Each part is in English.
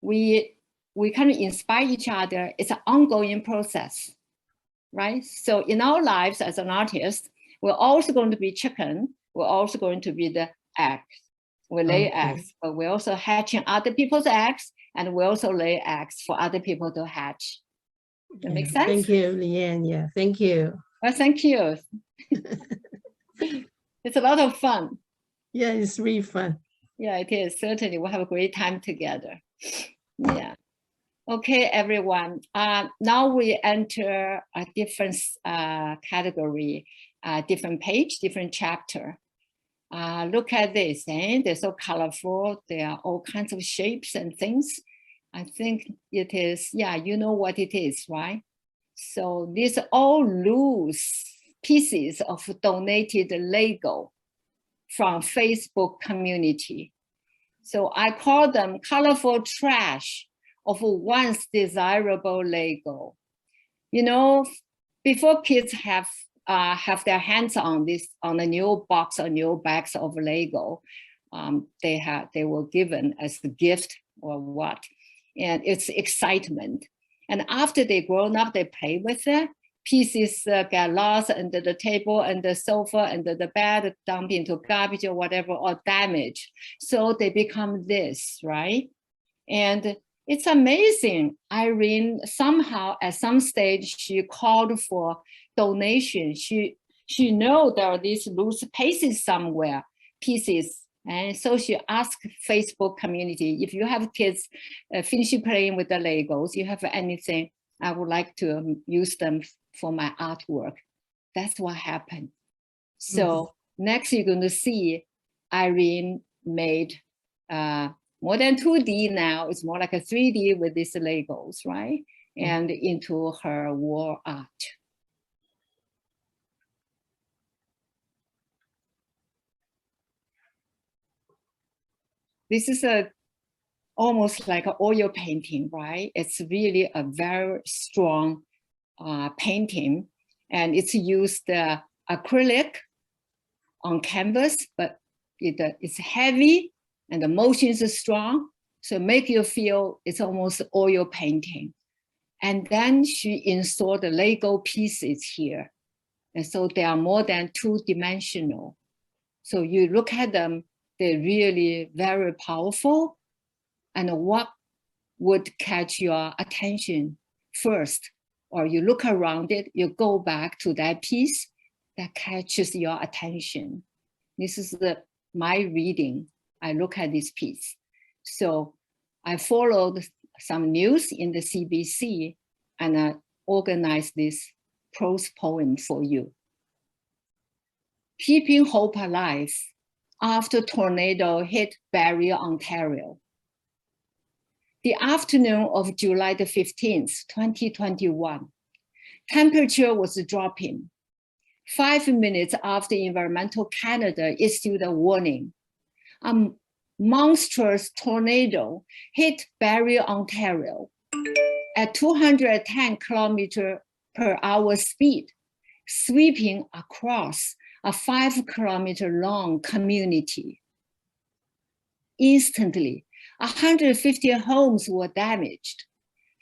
we kind of inspire each other. It's an ongoing process, right? So in our lives as an artist, we're also going to be chicken. We're also going to be the egg. We lay eggs, but we're also hatching other people's eggs, and we also lay eggs for other people to hatch. That makes sense? Thank you, Leanne. Yeah, thank you. Well, thank you. It's a lot of fun. Yeah, it's really fun. Yeah, it is. Certainly, we'll have a great time together. Yeah. Okay, everyone. Now we enter a different category, different page, different chapter. Look at this, they're so colorful. There are all kinds of shapes and things. I think it is, yeah, you know what it is, right? So these are all loose pieces of donated Lego from Facebook community. So I call them colorful trash of once desirable Lego. You know, before kids have their hands on this, on a new box or new bags of Lego, they were given as a gift or what, and it's excitement. And after they grown up, they play with it. Pieces get lost under the table and the sofa and the bed, dumped into garbage or whatever, or damaged. So they become this, right? And it's amazing. Irene somehow at some stage she called for donation. She know there are these loose pieces somewhere, pieces. And so she asked Facebook community, if you have kids finishing playing with the Legos, you have anything, I would like to use them for my artwork. That's what happened. So next you're going to see Irene made more than 2D now. It's more like a 3D with these Legos, right? And into her wall art. This is almost like an oil painting, right? It's really a very strong painting, and it's used acrylic on canvas, but it's heavy and the motion is strong, so make you feel it's almost oil painting. And then she installed the Lego pieces here, and so they are more than two-dimensional. So you look at them, they're really very powerful. And what would catch your attention first? Or you look around it, you go back to that piece that catches your attention. This is my reading. I look at this piece. So I followed some news in the CBC and I organized this prose poem for you. Keeping hope alive after tornado hit Barrie, Ontario. The afternoon of July the 15th, 2021, temperature was dropping. 5 minutes after Environmental Canada issued a warning, a monstrous tornado hit Barrie, Ontario at 210 km/h speed, sweeping across a 5-kilometer-long community. Instantly, 150 homes were damaged,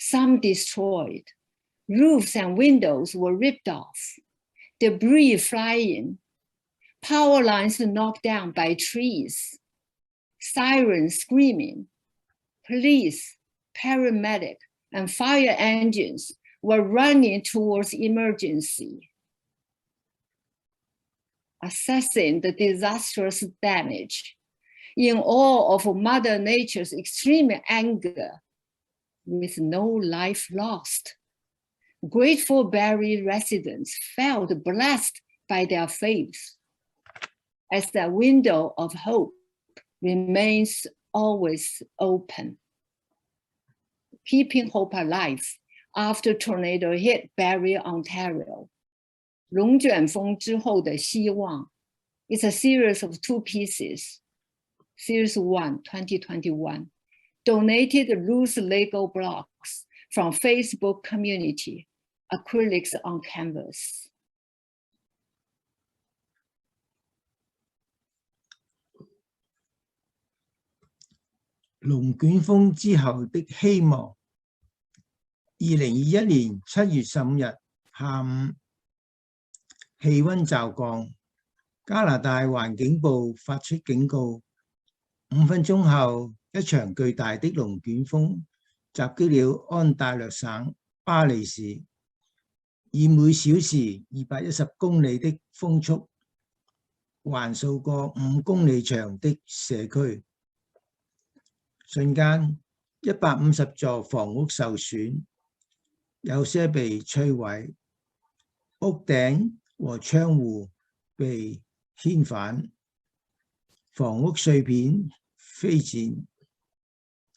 some destroyed. Roofs and windows were ripped off, debris flying, power lines knocked down by trees, sirens screaming. Police, paramedic, and fire engines were running towards emergency. Assessing the disastrous damage, in awe of Mother Nature's extreme anger, with no life lost. Grateful Barrie residents felt blessed by their faith, as the window of hope remains always open. Keeping hope alive after tornado hit Barrie, Ontario. 龙卷风之后的希望 It's a series of 2 pieces. Series 1, 2021. Donated loose Lego blocks from Facebook community. Acrylics on canvas. 龍捲風之後的希望。2021年7月15日下午，氣溫驟降，加拿大環境部發出警告，5分鐘後，一場巨大的龍捲風襲擊了安大略省巴黎市，以每小時210公里的風速橫掃過5公里長的社區，瞬間150座房屋受損，有些被摧毀，屋頂和窗戶被掀翻，房屋碎片飛濺，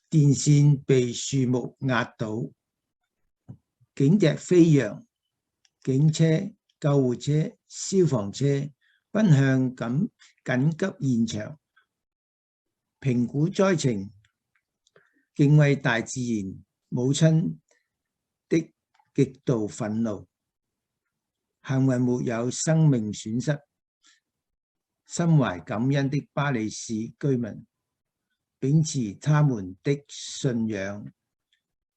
電線被樹木壓倒，警笛飛揚，警車、救護車、消防車奔向緊急現場，評估災情，敬畏大自然母親的極度憤怒，幸運沒有生命損失。心懷感恩的巴黎市居民，秉持他們的信仰，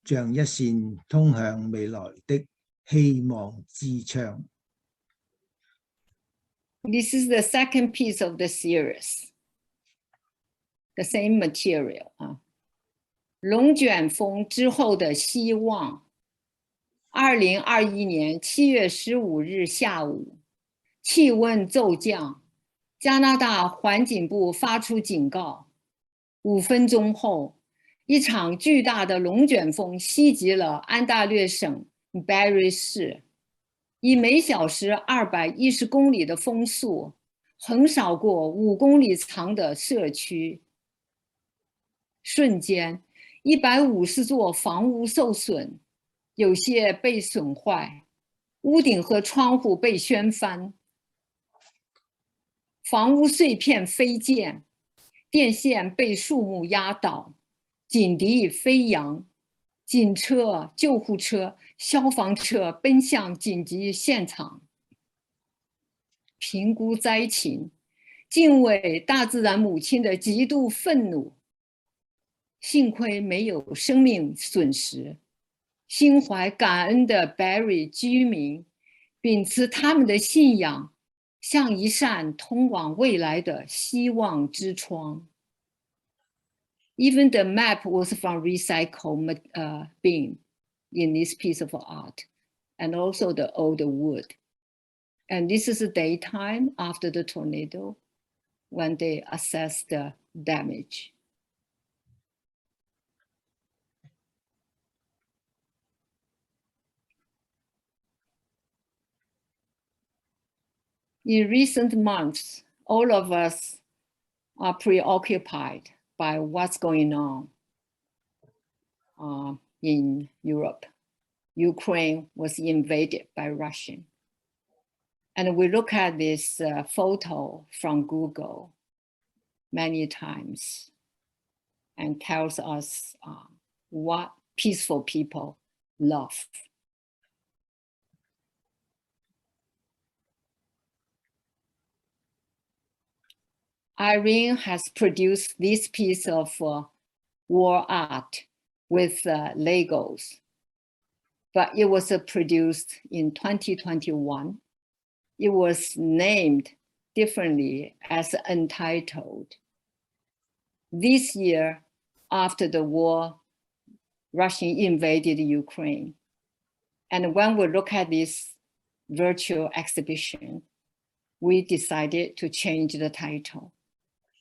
像一扇通向未來的希望之窗。This is the second piece of the series, the same material 啊。龍捲風之後的希望。2021年7月15日下午，氣溫驟降，加拿大環境部發出警告，5分鐘後，一場巨大的龍捲風襲擊了安大略省巴黎市，以每小時210公里的風速橫掃過5公里長的社區，瞬間150座房屋受損，有些被損壞，屋頂和窗戶被掀翻，房屋碎片飛濺，電線被樹木壓倒，警笛飛揚，警車、救護車、消防車奔向緊急現場，評估災情，敬畏大自然母親的極度憤怒，幸虧沒有生命損失。心懷感恩的 Barry 居民，秉持他們的信仰，像一扇通往未來的希望之窗。Even the map was from recycled bin in this piece of art, and also the old wood. And this is the daytime after the tornado, when they assess the damage. In recent months, all of us are preoccupied by what's going on in Europe. Ukraine was invaded by Russia. And we look at this photo from Google many times and tells us what peaceful people love. Irene has produced this piece of wall art with Legos, but it was produced in 2021. It was named differently as Untitled. This year, after the war, Russia invaded Ukraine. And when we look at this virtual exhibition, we decided to change the title.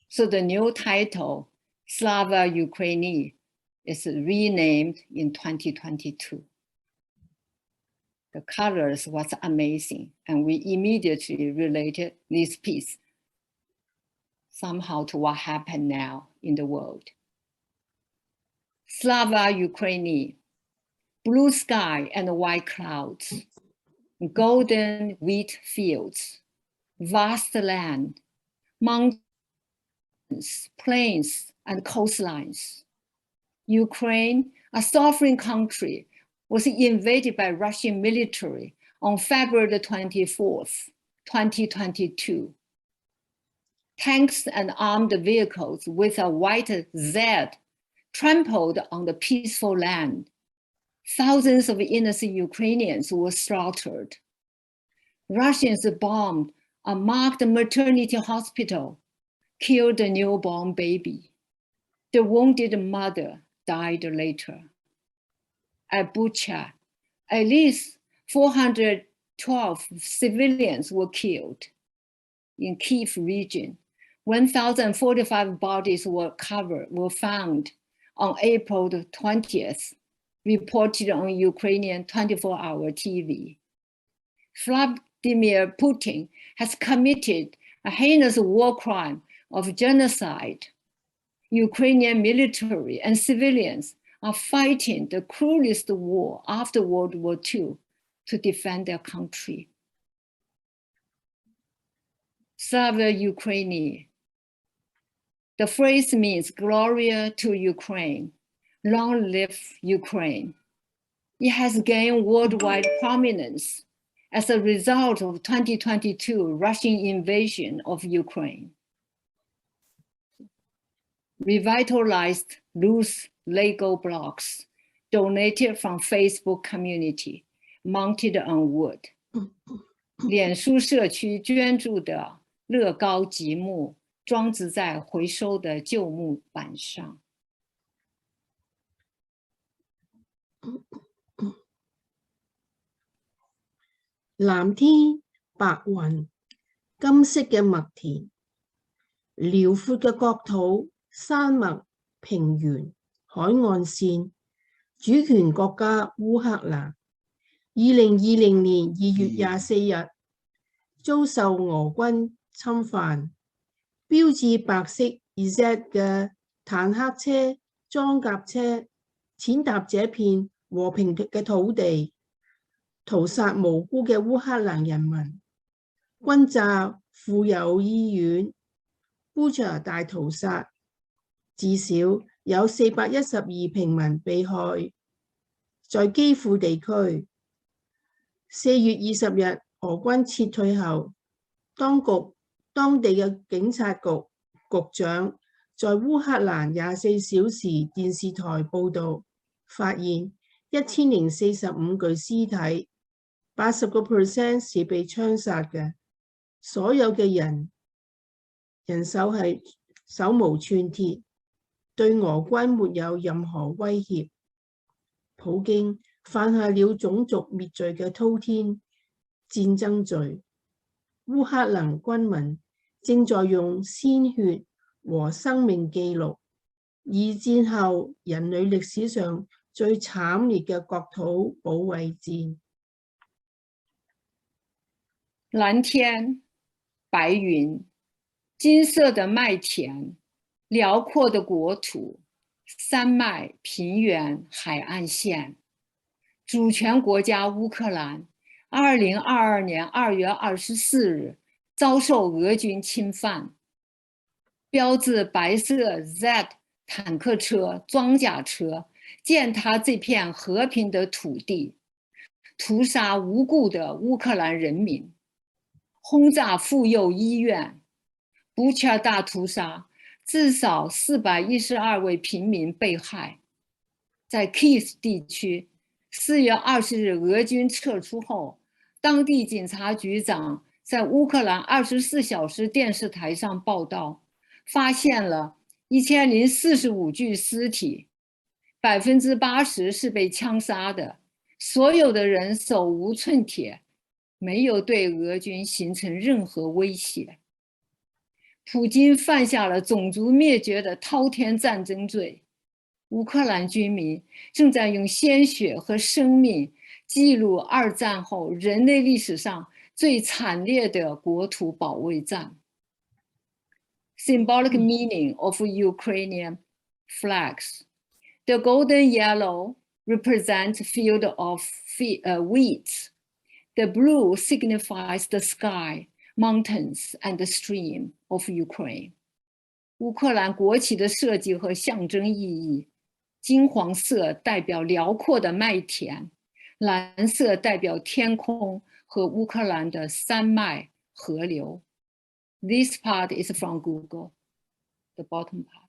So the new title, Slava Ukraini, is renamed in 2022. The colors was amazing, and we immediately related this piece somehow to what happened now in the world. Slava Ukraini, blue sky and white clouds, golden wheat fields, vast land, mountains, plains, and coastlines. Ukraine, a sovereign country, was invaded by Russian military on February the 24th, 2022. Tanks and armed vehicles with a white Z trampled on the peaceful land. Thousands of innocent Ukrainians were slaughtered. Russians bombed a marked maternity hospital, killed a newborn baby. The wounded mother died later. At Bucha, at least 412 civilians were killed. In Kiev region, 1,045 bodies were found on April 20th, reported on Ukrainian 24-hour TV. Vladimir Putin has committed a heinous war crime of genocide. Ukrainian military and civilians are fighting the cruelest war after World War II to defend their country. Slava Ukraini. The phrase means Gloria to Ukraine, long live Ukraine. It has gained worldwide prominence as a result of 2022 Russian invasion of Ukraine. Revitalized loose Lego blocks donated from Facebook community, mounted on wood. 脸书社区捐助的乐高积木装置在回收的旧木板上。藍天白雲，金色嘅麥田，遼闊嘅國土，山脈、平原、海岸線，主權國家烏克蘭，2020年2月24日遭受俄軍侵犯，標誌白色 Z 嘅坦克車、裝甲車踐踏這片和平嘅土地，屠殺無辜嘅烏克蘭人民，轟炸婦幼醫院 ，Bucha 大屠殺，至少有412平民被害。在基輔地區，4月20日俄軍撤退後，當地嘅警察局局長在烏克蘭24小時電視台報導，發現1045具屍體，80% 是被槍殺嘅，所有嘅人手係手無寸鐵，對俄軍沒有任何威脅。普京犯下了種族滅罪嘅滔天戰爭罪。烏克蘭軍民正在用鮮血和生命記錄二戰後人類歷史上最慘烈嘅國土保衛戰。藍天白雲，金色的麥田，遼闊的國土，山脈、平原、海岸線。主權國家烏克蘭2022年2月24日遭受俄軍侵犯，標誌白色 Z 坦克車、裝甲車踐踏這片和平的土地，屠殺無辜的烏克蘭人民，轟炸婦幼醫院。Bucha 大屠殺，至少412位平民被害。在 Kiev 地區，4月20日俄軍撤出後，當地警察局長在烏克蘭24小時電視台上報道，發現了1045具屍體，80%是被槍殺的，所有的人手無寸鐵，沒有對俄軍形成任何威脅。普京犯下了種族滅絕的滔天戰爭罪，烏克蘭居民正在用鮮血和生命記錄二戰後人類歷史上最慘烈的國土保衛戰。Symbolic meaning of Ukrainian flags. The golden yellow represents field of wheat. The blue signifies the sky, mountains, and the stream of Ukraine. 烏克蘭國旗的設計和象徵意義，金黃色代表遼闊的麥田，藍色代表天空和烏克蘭的山脈河流。This part is from Google, the bottom part.